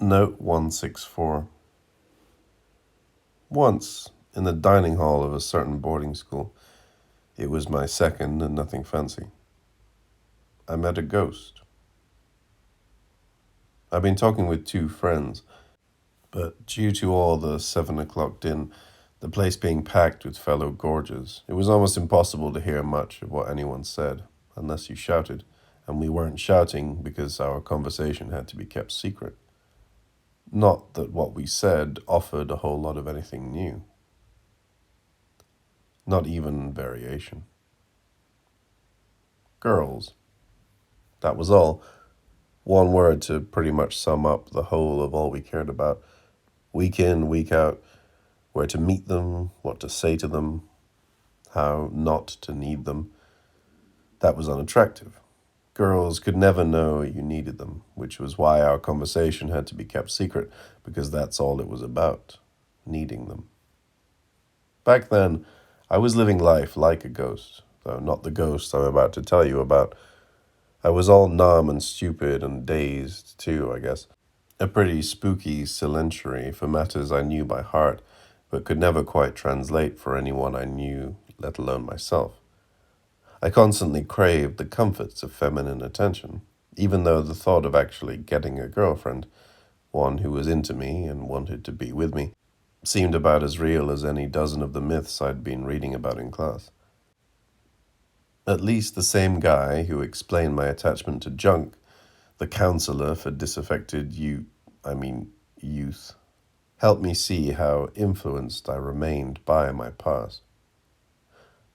Note 164. Once, in the dining hall of a certain boarding school, it was my second and nothing fancy, I met a ghost. I've been talking with two friends, but due to all the 7 o'clock din, the place being packed with fellow gorgers, it was almost impossible to hear much of what anyone said, unless you shouted, and we weren't shouting because our conversation had to be kept secret. Not that what we said offered a whole lot of anything new. Not even variation. Girls. That was all. One word to pretty much sum up the whole of all we cared about. Week in, week out. Where to meet them, what to say to them, how not to need them. That was unattractive. Girls could never know you needed them, which was why our conversation had to be kept secret, because that's all it was about, needing them. Back then, I was living life like a ghost, though not the ghost I'm about to tell you about. I was all numb and stupid and dazed, too, I guess. A pretty spooky silentiary for matters I knew by heart, but could never quite translate for anyone I knew, let alone myself. I constantly craved the comforts of feminine attention, even though the thought of actually getting a girlfriend, one who was into me and wanted to be with me, seemed about as real as any dozen of the myths I'd been reading about in class. At least the same guy who explained my attachment to junk, the counselor for disaffected youth, helped me see how influenced I remained by my past.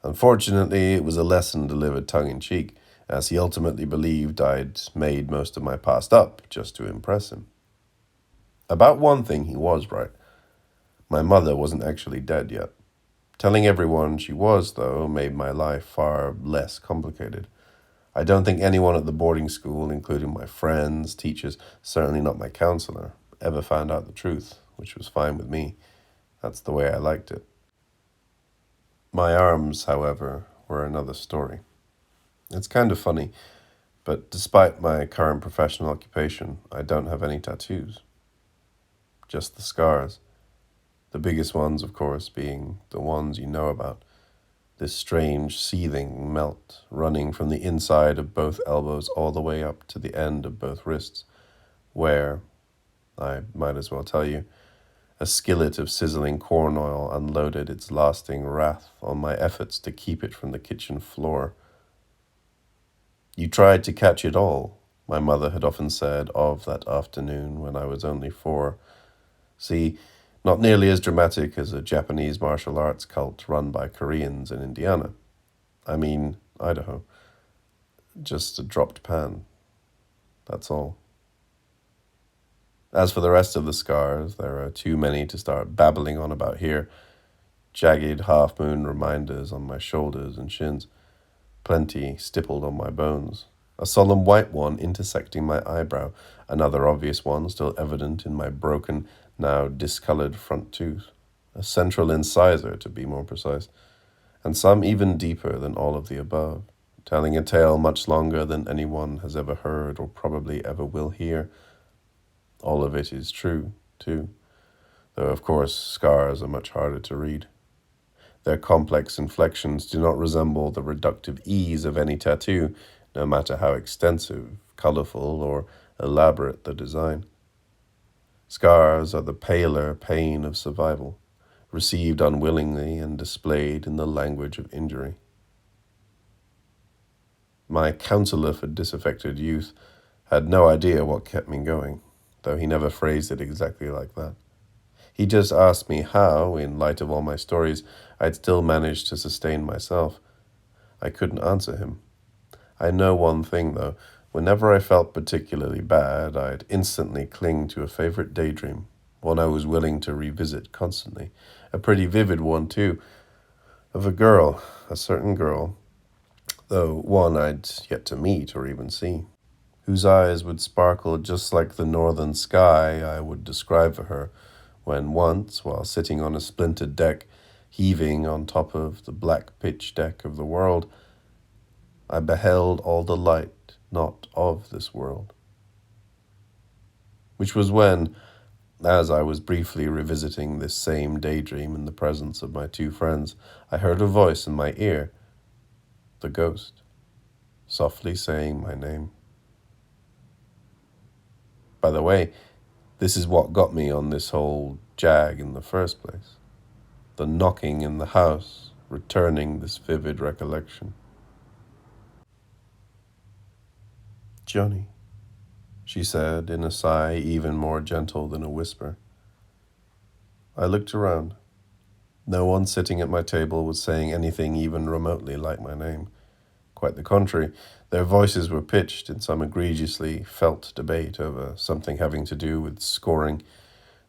Unfortunately, it was a lesson delivered tongue-in-cheek, as he ultimately believed I'd made most of my past up just to impress him. About one thing he was right. My mother wasn't actually dead yet. Telling everyone she was, though, made my life far less complicated. I don't think anyone at the boarding school, including my friends, teachers, certainly not my counselor, ever found out the truth, which was fine with me. That's the way I liked it. My arms, however, were another story. It's kind of funny, but despite my current professional occupation, I don't have any tattoos. Just the scars. The biggest ones, of course, being the ones you know about. This strange, seething melt running from the inside of both elbows all the way up to the end of both wrists, where, I might as well tell you, a skillet of sizzling corn oil unloaded its lasting wrath on my efforts to keep it from the kitchen floor. You tried to catch it all, my mother had often said of that afternoon when I was only 4. See, not nearly as dramatic as a Japanese martial arts cult run by Koreans in Indiana. I mean, Idaho. Just a dropped pan. That's all. As for the rest of the scars, there are too many to start babbling on about here. Jagged half-moon reminders on my shoulders and shins. Plenty stippled on my bones. A solemn white one intersecting my eyebrow. Another obvious one still evident in my broken, now discolored front tooth. A central incisor, to be more precise. And some even deeper than all of the above, telling a tale much longer than anyone has ever heard or probably ever will hear. All of it is true, too, though of course scars are much harder to read. Their complex inflections do not resemble the reductive ease of any tattoo, no matter how extensive, colorful, or elaborate the design. Scars are the paler pain of survival, received unwillingly and displayed in the language of injury. My counselor for disaffected youth had no idea what kept me going, though he never phrased it exactly like that. He just asked me how, in light of all my stories, I'd still managed to sustain myself. I couldn't answer him. I know one thing, though. Whenever I felt particularly bad, I'd instantly cling to a favorite daydream, one I was willing to revisit constantly. A pretty vivid one, too, of a girl, a certain girl, though one I'd yet to meet or even see, whose eyes would sparkle just like the northern sky I would describe for her, when once, while sitting on a splintered deck, heaving on top of the black pitch deck of the world, I beheld all the light not of this world. which was when, as I was briefly revisiting this same daydream in the presence of my two friends, I heard a voice in my ear, the ghost, softly saying my name. By the way, this is what got me on this whole jag in the first place. The knocking in the house, returning this vivid recollection. "Johnny," she said in a sigh even more gentle than a whisper. I looked around. No one sitting at my table was saying anything even remotely like my name. Quite the contrary, their voices were pitched in some egregiously felt debate over something having to do with scoring,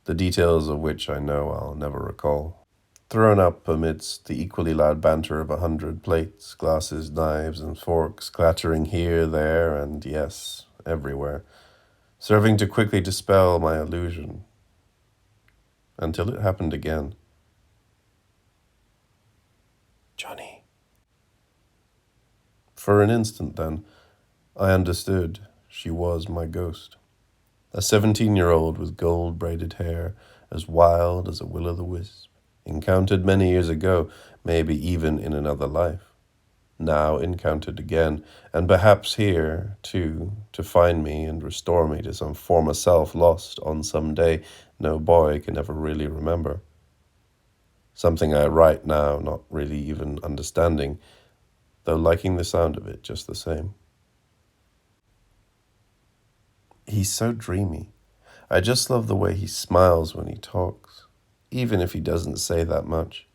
the details of which I know I'll never recall. Thrown up amidst the equally loud banter of 100 plates, glasses, knives, and forks, clattering here, there, and, yes, everywhere, serving to quickly dispel my illusion. Until it happened again. "Johnny." For an instant, then, I understood she was my ghost. A 17-year-old with gold-braided hair, as wild as a will-o'-the-wisp, encountered many years ago, maybe even in another life. Now encountered again, and perhaps here, too, to find me and restore me to some former self lost on some day no boy can ever really remember. Something I write now not really even understanding, though liking the sound of it just the same. He's so dreamy. I just love the way he smiles when he talks, even if he doesn't say that much.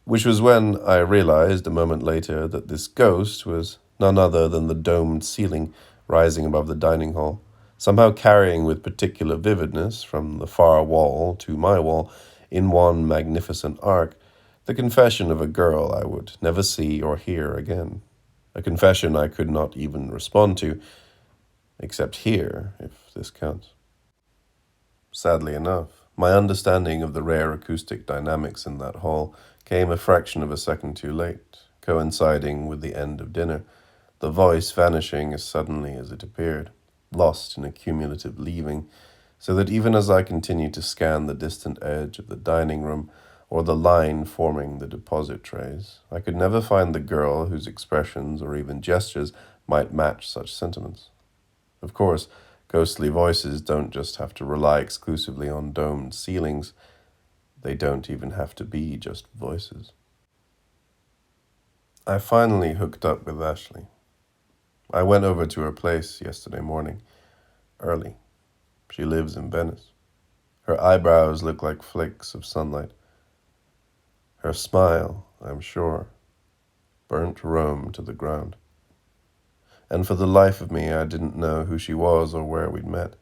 Which was when I realized a moment later that this ghost was none other than the domed ceiling rising above the dining hall, somehow carrying with particular vividness from the far wall to my wall, in one magnificent arc, the confession of a girl I would never see or hear again. A confession I could not even respond to, except here, if this counts. Sadly enough, my understanding of the rare acoustic dynamics in that hall came a fraction of a second too late, coinciding with the end of dinner, the voice vanishing as suddenly as it appeared, lost in a cumulative leaving, so that even as I continued to scan the distant edge of the dining room or the line forming the deposit trays, I could never find the girl whose expressions or even gestures might match such sentiments. Of course, ghostly voices don't just have to rely exclusively on domed ceilings. They don't even have to be just voices. I finally hooked up with Ashley. I went over to her place yesterday morning, early. She lives in Venice. Her eyebrows look like flakes of sunlight. Her smile, I'm sure, burnt Rome to the ground. And for the life of me, I didn't know who she was or where we'd met.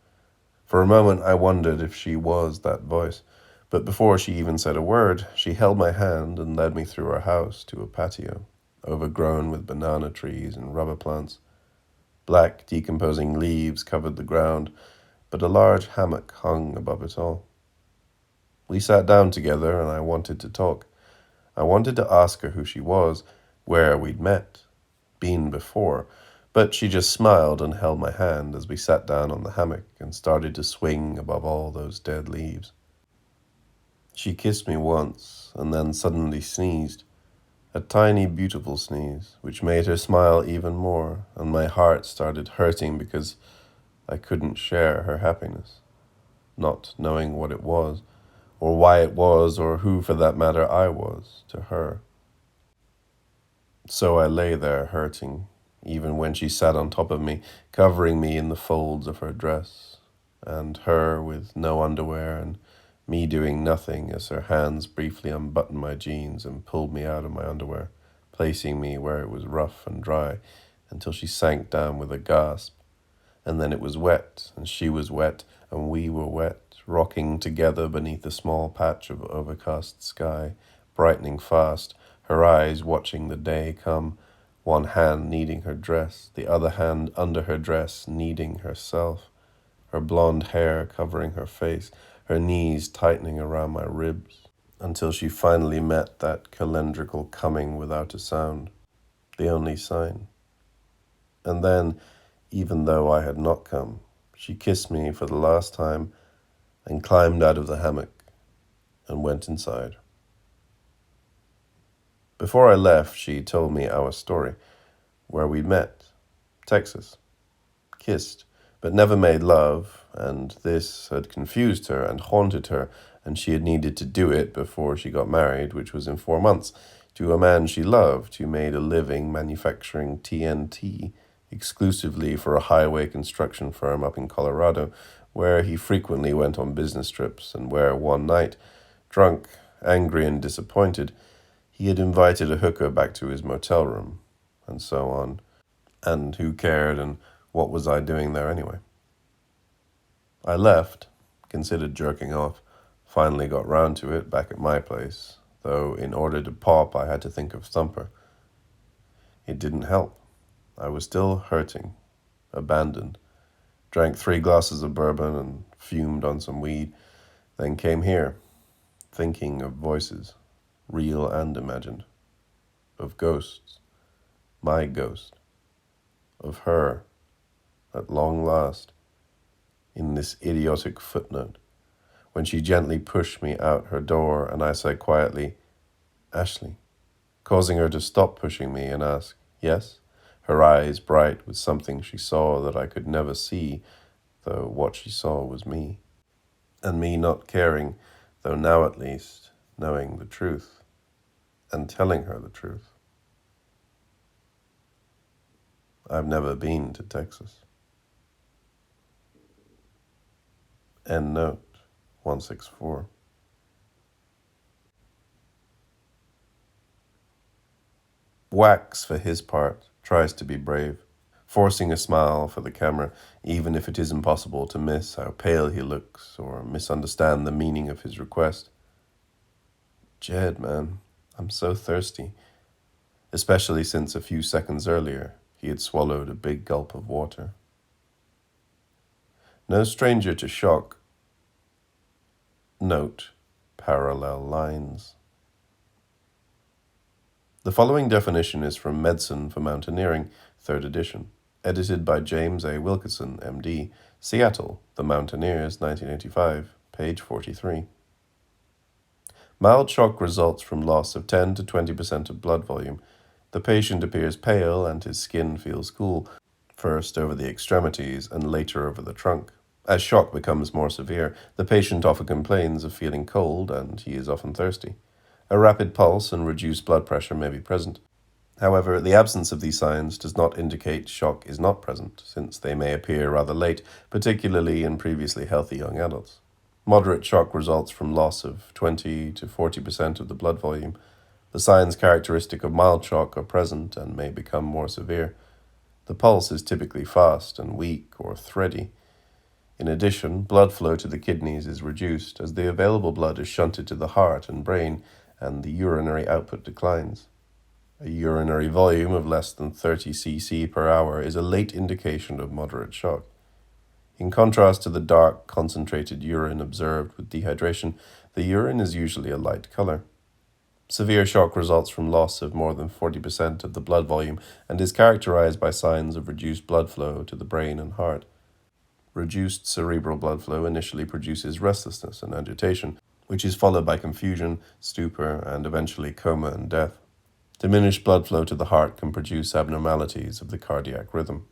For a moment, I wondered if she was that voice, but before she even said a word, she held my hand and led me through our house to a patio, overgrown with banana trees and rubber plants. Black, decomposing leaves covered the ground, but a large hammock hung above it all. We sat down together, and I wanted to talk. I wanted to ask her who she was, where we'd met, been before, but she just smiled and held my hand as we sat down on the hammock and started to swing above all those dead leaves. She kissed me once, and then suddenly sneezed, a tiny, beautiful sneeze, which made her smile even more, and my heart started hurting because I couldn't share her happiness, not knowing what it was, or why it was, or who, for that matter, I was to her. So I lay there hurting, even when she sat on top of me, covering me in the folds of her dress, and her with no underwear, and me doing nothing as her hands briefly unbuttoned my jeans and pulled me out of my underwear, placing me where it was rough and dry, until she sank down with a gasp. And then it was wet, and she was wet, and we were wet, rocking together beneath a small patch of overcast sky, brightening fast, her eyes watching the day come, one hand kneading her dress, the other hand under her dress kneading herself, her blonde hair covering her face, her knees tightening around my ribs, until she finally met that calendrical coming without a sound, the only sign. And then, even though I had not come, She kissed me for the last time and climbed out of the hammock and went inside. Before I left, she told me our story, where we'd met, Texas, kissed, but never made love, and this had confused her and haunted her, and she had needed to do it before she got married, which was in 4 months, to a man she loved who made a living manufacturing TNT exclusively for a highway construction firm up in Colorado, where he frequently went on business trips, and where one night, drunk, angry, and disappointed, he had invited a hooker back to his motel room, and so on. And who cared, and what was I doing there anyway? I left, considered jerking off, finally got round to it back at my place, though in order to pop I had to think of Thumper. It didn't help. I was still hurting, abandoned, drank 3 glasses of bourbon and fumed on some weed, then came here, thinking of voices, real and imagined, of ghosts, my ghost, of her, at long last, in this idiotic footnote, when she gently pushed me out her door and I said quietly, "Ashley," causing her to stop pushing me and ask, "Yes?" her eyes bright with something she saw that I could never see, though what she saw was me, and me not caring, though now at least, knowing the truth, and telling her the truth. I've never been to Texas. End note 164. Wax, for his part, tries to be brave, forcing a smile for the camera, even if it is impossible to miss how pale he looks or misunderstand the meaning of his request. "Jed, man, I'm so thirsty," especially since a few seconds earlier he had swallowed a big gulp of water. No stranger to shock. Note, parallel lines. The following definition is from Medicine for Mountaineering, 3rd edition, edited by James A. Wilkinson, M.D., Seattle, The Mountaineers, 1985, page 43. Mild shock results from loss of 10 to 20% of blood volume. The patient appears pale and his skin feels cool, first over the extremities and later over the trunk. As shock becomes more severe, the patient often complains of feeling cold and he is often thirsty. A rapid pulse and reduced blood pressure may be present. However, the absence of these signs does not indicate shock is not present, since they may appear rather late, particularly in previously healthy young adults. Moderate shock results from loss of 20 to 40% of the blood volume. The signs characteristic of mild shock are present and may become more severe. The pulse is typically fast and weak or thready. In addition, blood flow to the kidneys is reduced as the available blood is shunted to the heart and brain, and the urinary output declines. A urinary volume of less than 30 cc per hour is a late indication of moderate shock. In contrast to the dark, concentrated urine observed with dehydration, the urine is usually a light color. Severe shock results from loss of more than 40% of the blood volume and is characterized by signs of reduced blood flow to the brain and heart. Reduced cerebral blood flow initially produces restlessness and agitation, which is followed by confusion, stupor, and eventually coma and death. Diminished blood flow to the heart can produce abnormalities of the cardiac rhythm.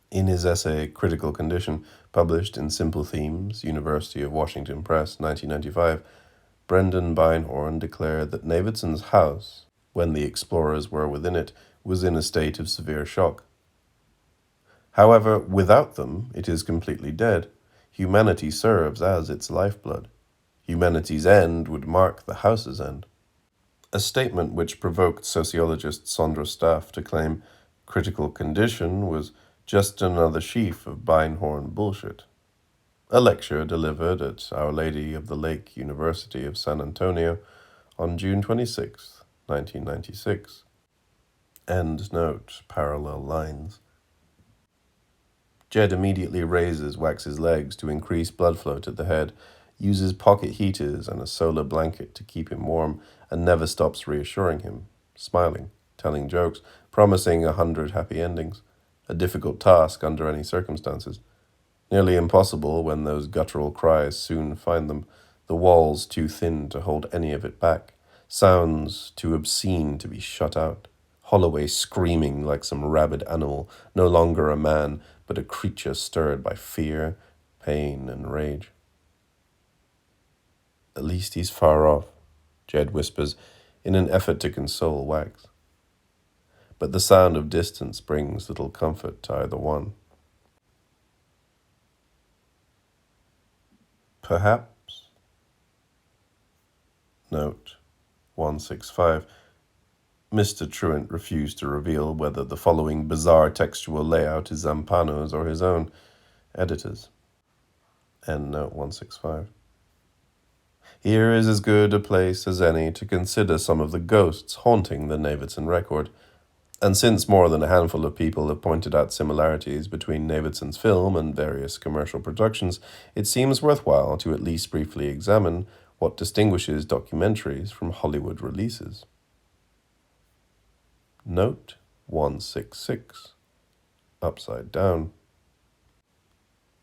In his essay Critical Condition, published in Simple Themes, University of Washington Press, 1995, Brendan Beinhorn declared that Navidson's house, when the explorers were within it, was in a state of severe shock. However, without them, it is completely dead. Humanity serves as its lifeblood. Humanity's end would mark the house's end. A statement which provoked sociologist Sondra Staff to claim Critical Condition was just another sheaf of Beinhorn bullshit. A lecture delivered at Our Lady of the Lake University of San Antonio on June 26, 1996. End note, parallel lines. Jed immediately raises Wax's legs to increase blood flow to the head, uses pocket heaters and a solar blanket to keep him warm, and never stops reassuring him, smiling, telling jokes, promising 100 happy endings. a difficult task under any circumstances. Nearly impossible when those guttural cries soon find them, the walls too thin to hold any of it back, sounds too obscene to be shut out. Holloway screaming like some rabid animal, no longer a man, but a creature stirred by fear, pain, and rage. At least he's far off, Jed whispers, in an effort to console Wags. But the sound of distance brings little comfort to either one. Perhaps. Note 165. Mr. Truant refused to reveal whether the following bizarre textual layout is Zampano's or his own. Editors. End note 165. Here is as good a place as any to consider some of the ghosts haunting the Navidson record. And since more than a handful of people have pointed out similarities between Navidson's film and various commercial productions, it seems worthwhile to at least briefly examine what distinguishes documentaries from Hollywood releases. Note 166. Upside Down.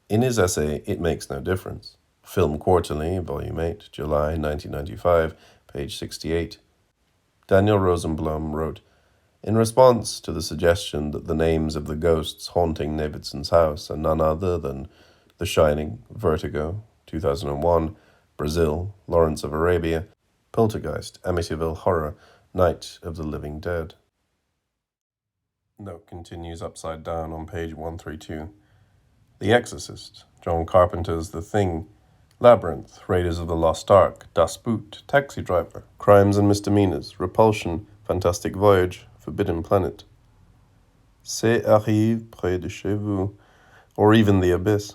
In his essay, It Makes No Difference, Film Quarterly, Volume 8, July 1995, page 68, Daniel Rosenblum wrote, in response to the suggestion that the names of the ghosts haunting Navidson's house are none other than The Shining, Vertigo, 2001, Brazil, Lawrence of Arabia, Poltergeist, Amityville Horror, Night of the Living Dead. Note continues upside down on page 132. The Exorcist, John Carpenter's The Thing, Labyrinth, Raiders of the Lost Ark, Das Boot, Taxi Driver, Crimes and Misdemeanors, Repulsion, Fantastic Voyage, Forbidden Planet, C'est arrivé, près, chez, vous, or even The Abyss.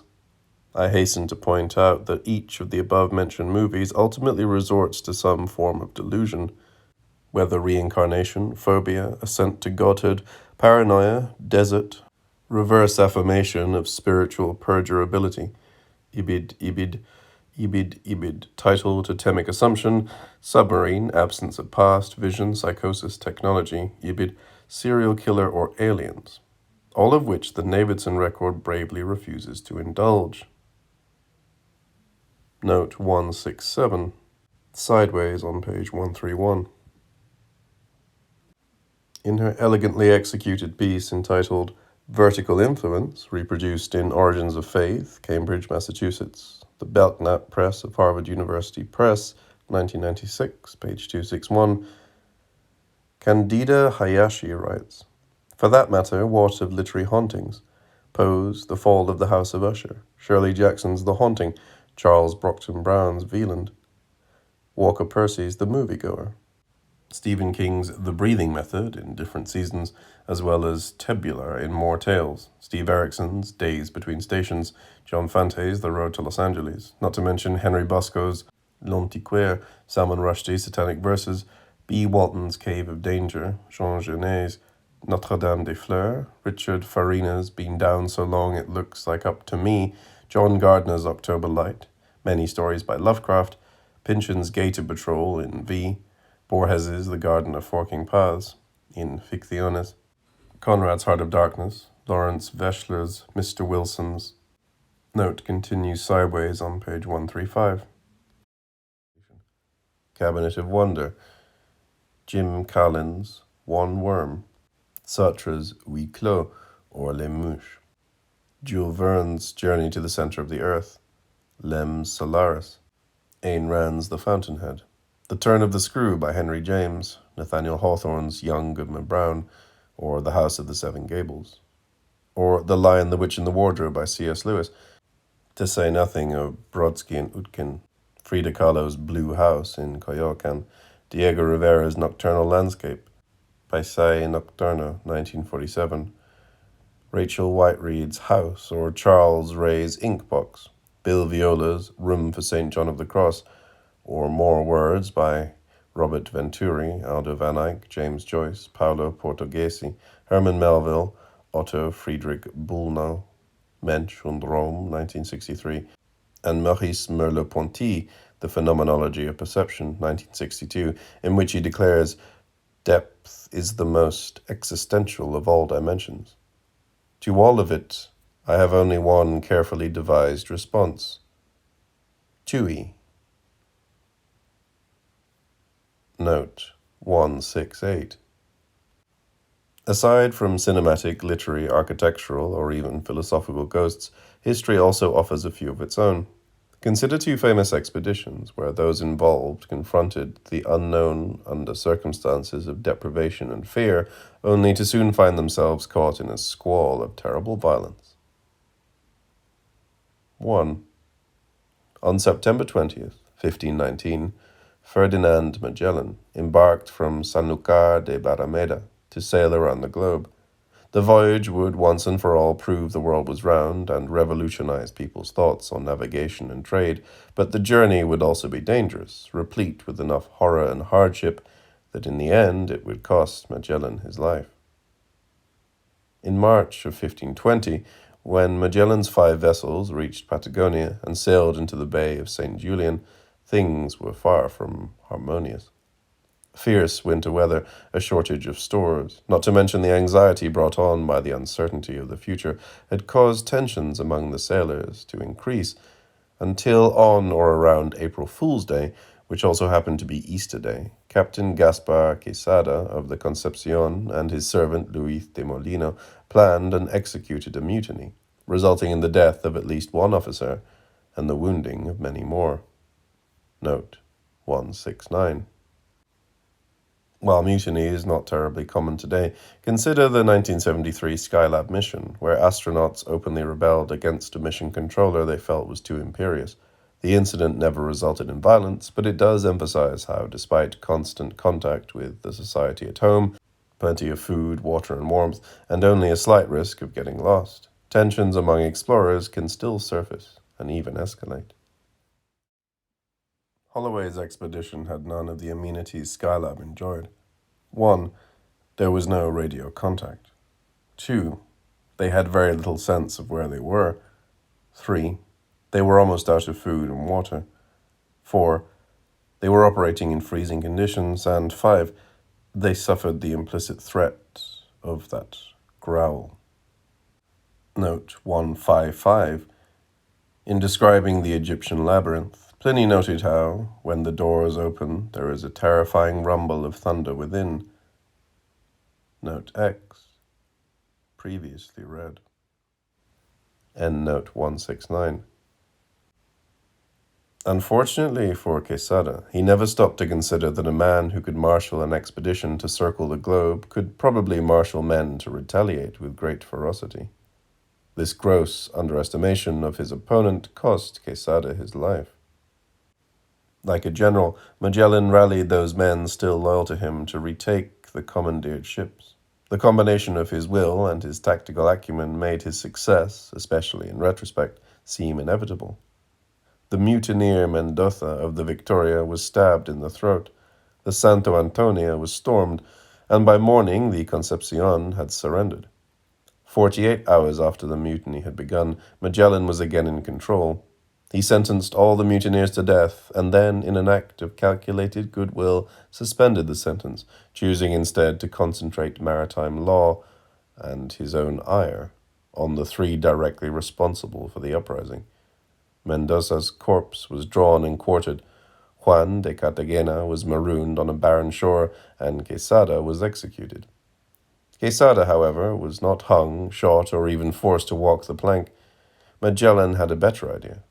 I hasten to point out that each of the above-mentioned movies ultimately resorts to some form of delusion, whether reincarnation, phobia, ascent to godhood, paranoia, desert, reverse affirmation of spiritual perdurability, ibid, title totemic assumption, submarine, absence of past, vision, psychosis, technology, ibid, serial killer or aliens, all of which the Navidson record bravely refuses to indulge. Note 167, sideways on page 131. In her elegantly executed piece entitled Vertical Influence, reproduced in Origins of Faith, Cambridge, Massachusetts, the Belknap Press of Harvard University Press, 1996, page 261, Candida Hayashi writes, for that matter, what of literary hauntings? Poe's The Fall of the House of Usher, Shirley Jackson's The Haunting, Charles Brockton Brown's Wieland, Walker Percy's The Moviegoer, Stephen King's The Breathing Method in different seasons, as well as Tebula in More Tales, Steve Erickson's Days Between Stations, John Fante's The Road to Los Angeles, not to mention Henry Bosco's L'Antiquaire, Salman Rushdie's Satanic Verses, B. Walton's Cave of Danger, Jean Genet's Notre-Dame des Fleurs, Richard Farina's Been Down So Long It Looks Like Up to Me, John Gardner's October Light, many stories by Lovecraft, Pynchon's Gator Patrol in V, Borges's The Garden of Forking Paths in Ficciones, Conrad's Heart of Darkness, Lawrence Veschler's Mr. Wilson's. Note continues sideways on page 135. Cabinet of Wonder, Jim Callan's One Worm, Sartre's Huis Clos or Les Mouches, Jules Verne's Journey to the Center of the Earth, Lems Solaris, Ayn Rand's The Fountainhead, The Turn of the Screw by Henry James, Nathaniel Hawthorne's Young Goodman Brown, or The House of the Seven Gables, or The Lion, the Witch, and the Wardrobe by C.S. Lewis, to say nothing of Brodsky and Utkin, Frida Kahlo's Blue House in Coyoacan, Diego Rivera's Nocturnal Landscape, Paisae Nocturno, 1947, Rachel Whiteread's House, or Charles Ray's Inkbox, Bill Viola's Room for St. John of the Cross, or More Words by Robert Venturi, Aldo Van Eyck, James Joyce, Paolo Portoghesi, Herman Melville, Otto Friedrich Bullnow, Mensch und Rome, 1963, and Maurice Merleau-Ponty, The Phenomenology of Perception, 1962, in which he declares, depth is the most existential of all dimensions. To all of it, I have only one carefully devised response. Tui. Note 168. Aside from cinematic, literary, architectural, or even philosophical ghosts, history also offers a few of its own. Consider two famous expeditions where those involved confronted the unknown under circumstances of deprivation and fear, only to soon find themselves caught in a squall of terrible violence. 1. On September 20th, 1519, Ferdinand Magellan embarked from Sanlúcar de Barrameda to sail around the globe. The voyage would once and for all prove the world was round and revolutionize people's thoughts on navigation and trade, but the journey would also be dangerous, replete with enough horror and hardship that in the end it would cost Magellan his life. In March of 1520, when Magellan's 5 vessels reached Patagonia and sailed into the Bay of St. Julian, things were far from harmonious. Fierce winter weather, a shortage of stores, not to mention the anxiety brought on by the uncertainty of the future, had caused tensions among the sailors to increase until on or around April Fool's Day, which also happened to be Easter Day, Captain Gaspar Quesada of the Concepcion and his servant Luis de Molino planned and executed a mutiny, resulting in the death of at least one officer and the wounding of many more. Note 169. While mutiny is not terribly common today, consider the 1973 Skylab mission, where astronauts openly rebelled against a mission controller they felt was too imperious. The incident never resulted in violence, but it does emphasize how, despite constant contact with the society at home, plenty of food, water, and warmth, and only a slight risk of getting lost, tensions among explorers can still surface and even escalate. Holloway's expedition had none of the amenities Skylab enjoyed. 1. There was no radio contact. 2. They had very little sense of where they were. 3. They were almost out of food and water. 4. They were operating in freezing conditions. And 5. They suffered the implicit threat of that growl. Note 155. In describing the Egyptian labyrinth, Pliny noted how, when the doors open, there is a terrifying rumble of thunder within. Note X. Previously read. Endnote 169. Unfortunately for Quesada, he never stopped to consider that a man who could marshal an expedition to circle the globe could probably marshal men to retaliate with great ferocity. This gross underestimation of his opponent cost Quesada his life. Like a general, Magellan rallied those men still loyal to him to retake the commandeered ships. The combination of his will and his tactical acumen made his success, especially in retrospect, seem inevitable. The mutineer Mendoza of the Victoria was stabbed in the throat. The Santo Antonia was stormed, and by morning the Concepcion had surrendered. 48 hours after the mutiny had begun, Magellan was again in control. He sentenced all the mutineers to death, and then, in an act of calculated goodwill, suspended the sentence, choosing instead to concentrate maritime law and his own ire on the 3 directly responsible for the uprising. Mendoza's corpse was drawn and quartered. Juan de Cartagena was marooned on a barren shore, and Quesada was executed. Quesada, however, was not hung, shot, or even forced to walk the plank. Magellan had a better idea.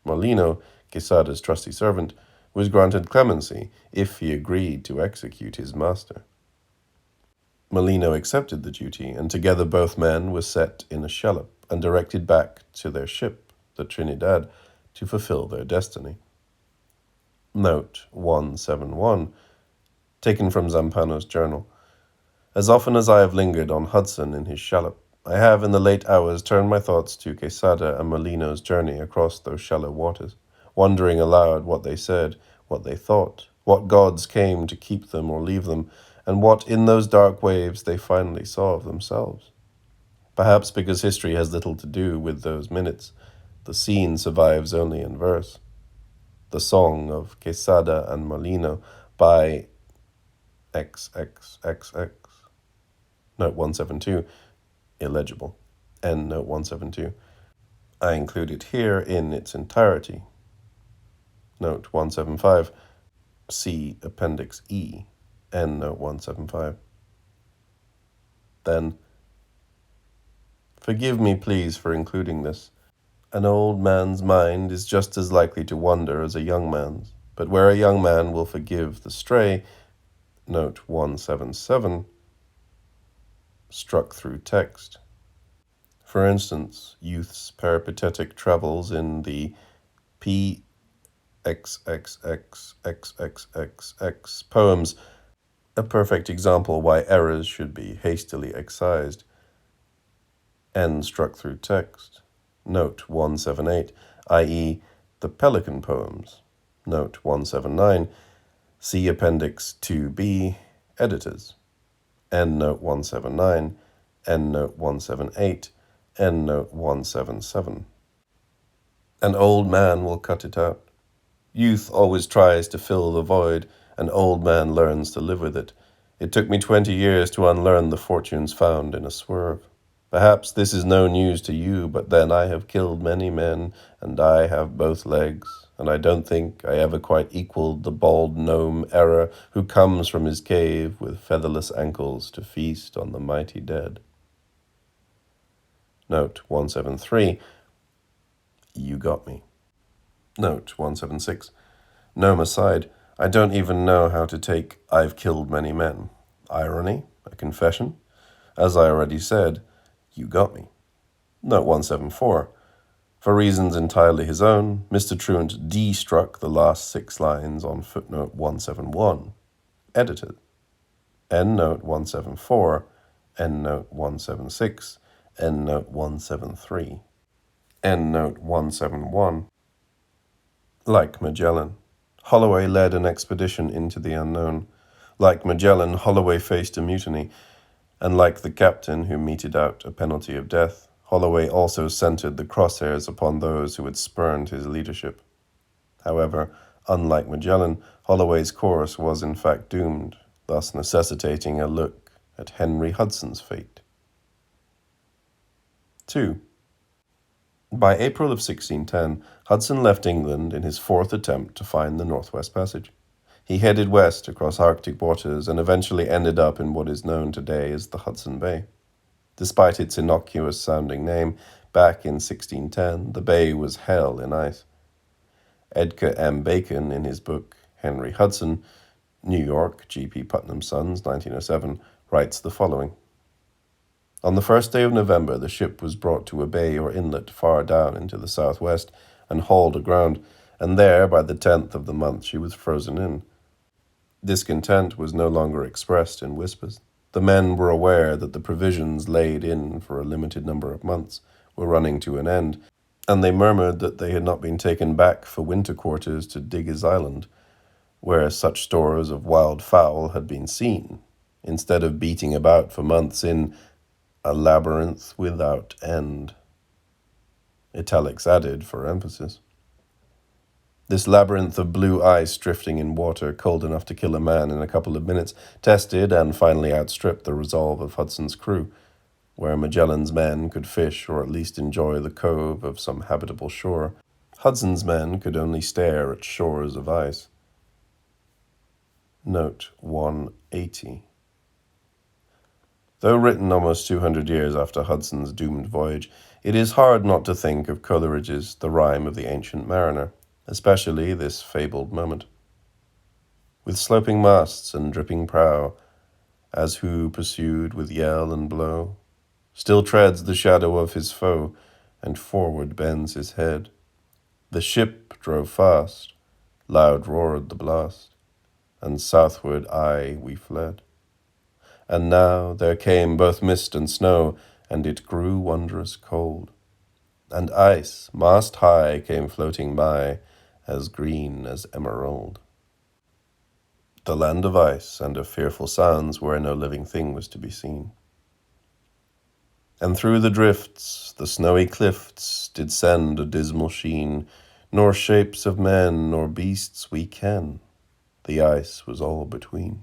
Molino, Quesada's trusty servant, was granted clemency if he agreed to execute his master. Molino accepted the duty, and together both men were set in a shallop and directed back to their ship, the Trinidad, to fulfill their destiny. Note 171, taken from Zampano's journal. As often as I have lingered on Hudson in his shallop, I have in the late hours turned my thoughts to Quesada and Molino's journey across those shallow waters, wondering aloud what they said, what they thought, what gods came to keep them or leave them, and what in those dark waves they finally saw of themselves. Perhaps because history has little to do with those minutes, the scene survives only in verse. The Song of Quesada and Molino by XXXX. Note 172. Illegible. End note 172. I include it here in its entirety. Note 175. See Appendix E. End note 175. Then, forgive me, please, for including this. An old man's mind is just as likely to wander as a young man's, but where a young man will forgive the stray, note 177, struck through text. For instance, youth's peripatetic travels in the PXXXXXXX poems, a perfect example why errors should be hastily excised. N struck through text. Note 178, i.e., the Pelican poems. Note 179, see Appendix 2b, editors. End note 179, end note 178, end note 177. An old man will cut it out. Youth always tries to fill the void. An old man learns to live with it. It took me 20 years to unlearn the fortunes found in a swerve. Perhaps this is no news to you, but then I have killed many men, and I have both legs, and I don't think I ever quite equaled the bald gnome Error who comes from his cave with featherless ankles to feast on the mighty dead. Note 173, you got me. Note 176, gnome aside, I don't even know how to take I've killed many men. Irony? A confession? As I already said, you got me. Note 174. For reasons entirely his own, Mr. Truant de-struck the last 6 lines on footnote 171. Edited. End note 174. End note 176. End note 173. End note 171. Like Magellan, Holloway led an expedition into the unknown. Like Magellan, Holloway faced a mutiny. And like the captain who meted out a penalty of death, Holloway also centered the crosshairs upon those who had spurned his leadership. However, unlike Magellan, Holloway's course was in fact doomed, thus necessitating a look at Henry Hudson's fate. 2. By April of 1610, Hudson left England in his 4th attempt to find the Northwest Passage. He headed west across Arctic waters and eventually ended up in what is known today as the Hudson Bay. Despite its innocuous-sounding name, back in 1610, the bay was hell in ice. Edgar M. Bacon, in his book Henry Hudson, New York, G.P. Putnam's Sons, 1907, writes the following. On the first day of November, the ship was brought to a bay or inlet far down into the southwest and hauled aground, and there, by the 10th of the month, she was frozen in. Discontent was no longer expressed in whispers. The men were aware that the provisions laid in for a limited number of months were running to an end, and they murmured that they had not been taken back for winter quarters to Digges Island, where such stores of wild fowl had been seen, instead of beating about for months in a labyrinth without end. Italics added for emphasis. This labyrinth of blue ice drifting in water cold enough to kill a man in a couple of minutes tested and finally outstripped the resolve of Hudson's crew, where Magellan's men could fish or at least enjoy the cove of some habitable shore. Hudson's men could only stare at shores of ice. Note 180. Though written almost 200 years after Hudson's doomed voyage, it is hard not to think of Coleridge's The Rime of the Ancient Mariner, especially this fabled moment. With sloping masts and dripping prow, as who pursued with yell and blow, still treads the shadow of his foe, and forward bends his head. The ship drove fast, loud roared the blast, and southward aye we fled. And now there came both mist and snow, and it grew wondrous cold. And ice, mast high, came floating by, as green as emerald. The land of ice and of fearful sounds where no living thing was to be seen. And through the drifts, the snowy cliffs did send a dismal sheen, nor shapes of men nor beasts we ken, the ice was all between.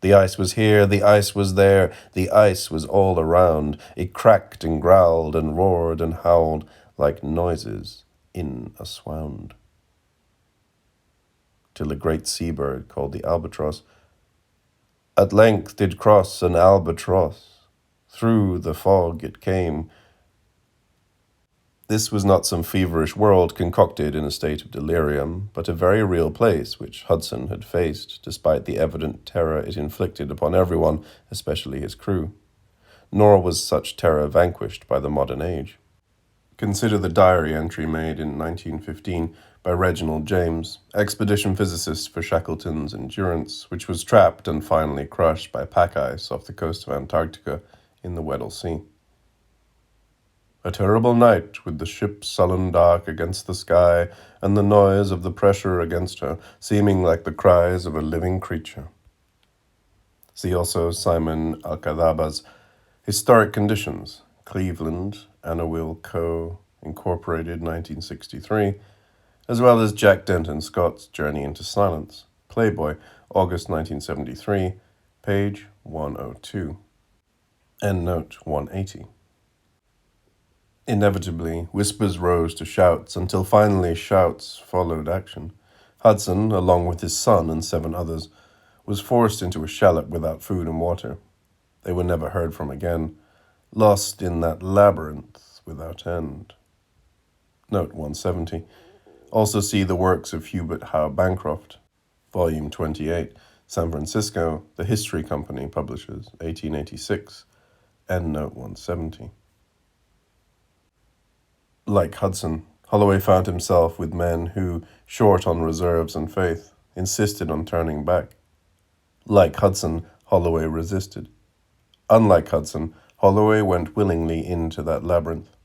The ice was here, the ice was there, the ice was all around. It cracked and growled and roared and howled like noises in a swound. Till a great seabird called the albatross at length did cross an albatross. Through the fog it came. This was not some feverish world concocted in a state of delirium, but a very real place which Hudson had faced, despite the evident terror it inflicted upon everyone, especially his crew. Nor was such terror vanquished by the modern age. Consider the diary entry made in 1915 by Reginald James, expedition physicist for Shackleton's Endurance, which was trapped and finally crushed by pack ice off the coast of Antarctica in the Weddell Sea. A terrible night, with the ship sullen dark against the sky, and the noise of the pressure against her, seeming like the cries of a living creature. See also Simon Alcadaba's Historic Conditions, Cleveland, Annawil Co., Incorporated, 1963, as well as Jack Denton Scott's Journey into Silence, Playboy, August 1973, page 102. Endnote 180. Inevitably, whispers rose to shouts, until finally shouts followed action. Hudson, along with his son and 7 others, was forced into a shallop without food and water. They were never heard from again, lost in that labyrinth without end. Note 170. Also see the works of Hubert Howe Bancroft, Volume 28, San Francisco, The History Company Publishers, 1886, Endnote 170. Like Hudson, Holloway found himself with men who, short on reserves and faith, insisted on turning back. Like Hudson, Holloway resisted. Unlike Hudson, Holloway went willingly into that labyrinth.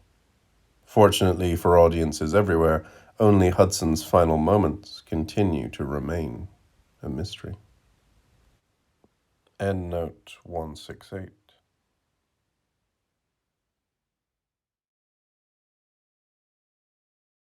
Fortunately for audiences everywhere, only Hudson's final moments continue to remain a mystery. Endnote 168.